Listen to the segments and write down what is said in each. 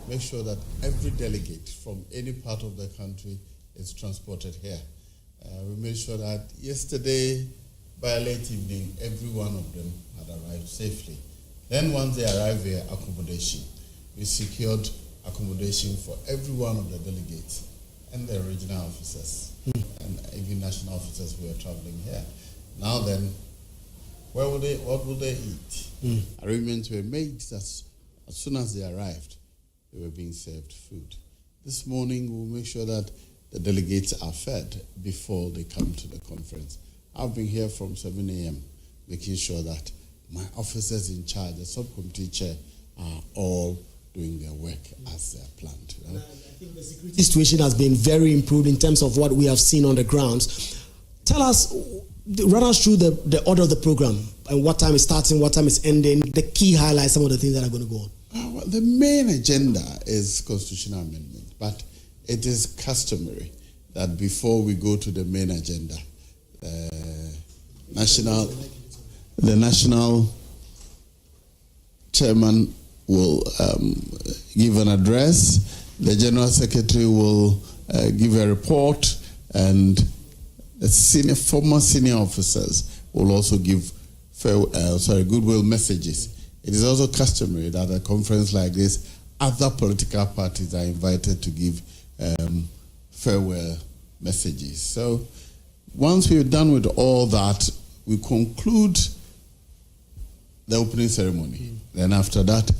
make sure that every delegate from any part of the country is transported here. We made sure that yesterday, by late evening, every one of them had arrived safely. Then once they arrived here, accommodation. We secured accommodation for every one of the delegates and the regional officers and even national officers who are traveling here. Now then, what will they eat? Arrangements were made that as soon as they arrived, they were being served food. This morning, we'll make sure that the delegates are fed before they come to the conference. I've been here from 7 a.m., making sure that my officers in charge, the subcommittee chair, are all doing their work as they are planned. You know? I think the security situation has been very improved in terms of what we have seen on the grounds. Tell us, run us through the order of the program and what time is starting, what time is ending, the key highlights, some of the things that are going to go on. Well, the main agenda is constitutional amendment, but it is customary that before we go to the main agenda, the national chairman will give an address, the general secretary will give a report, and the former senior officers will also give goodwill messages. It is also customary that at a conference like this, other political parties are invited to give farewell messages. So once we're done with all that, we conclude the opening ceremony. Then after that,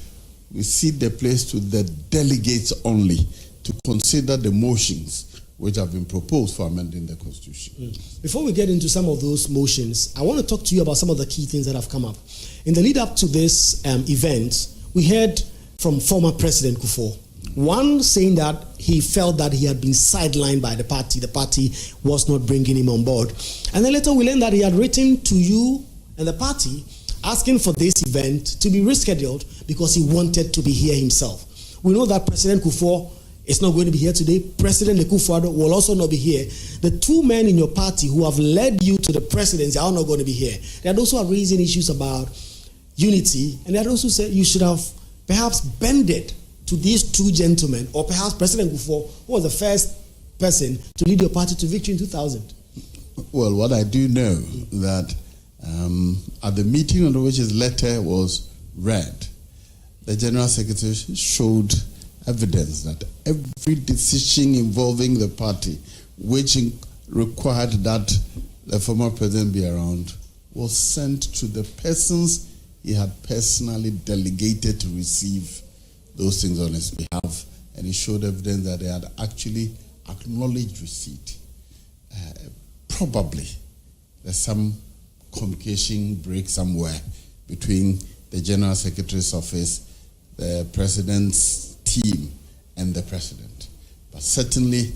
we cede the place to the delegates only to consider the motions which have been proposed for amending the Constitution. Before we get into some of those motions, I want to talk to you about some of the key things that have come up. In the lead up to this event, we heard from former President Kufuor. One saying that he felt that he had been sidelined by the party was not bringing him on board. And then later we learned that he had written to you and the party asking for this event to be rescheduled because he wanted to be here himself. We know that President Kufuor is not going to be here today. President Kufuor will also not be here. The two men in your party who have led you to the presidency are not going to be here. They had also raising issues about unity, and they had also said you should have perhaps bended to these two gentlemen, or perhaps President Kufuor, who was the first person to lead your party to victory in 2000. Well, what I do know that at the meeting on which his letter was read, the General Secretary showed evidence that every decision involving the party, which required that the former president be around, was sent to the persons he had personally delegated to receive those things on his behalf, and he showed evidence that they had actually acknowledged receipt. Probably there's some communication break somewhere between the General Secretary's office, the President's team, and the President. But certainly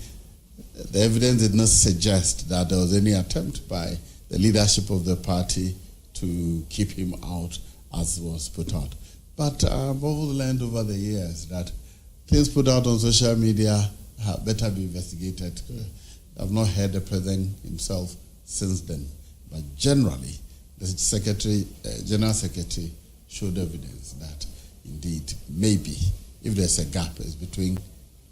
the evidence did not suggest that there was any attempt by the leadership of the party to keep him out as was put out. But I've all learned over the years that things put out on social media have better be investigated. I've not heard the president himself since then. But generally, the General Secretary showed evidence that indeed, maybe, if there's a gap, it's between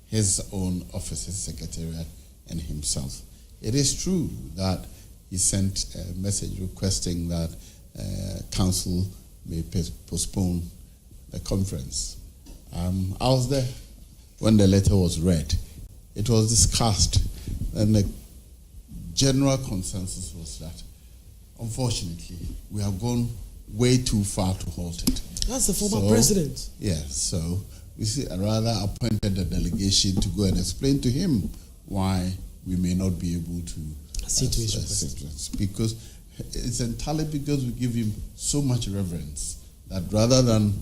his own office's secretariat and himself. It is true that he sent a message requesting that council may postpone the conference. I was there when the letter was read. It was discussed, and the general consensus was that, unfortunately, we have gone way too far to halt it. That's the former president. Yes, so we rather appointed a delegation to go and explain to him why we may not be able to sit, because it's entirely because we give him so much reverence that rather than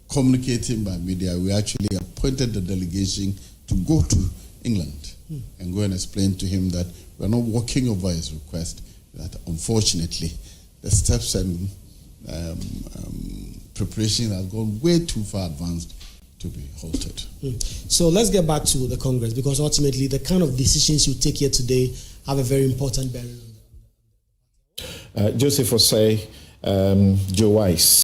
communicating by media, we actually appointed the delegation to go to England and go and explain to him that we're not walking over his request, that unfortunately the steps and preparation has gone way too far advanced to be halted. So let's get back to the Congress, because ultimately the kind of decisions you take here today have a very important bearing on Joseph Osei, Joe Wise,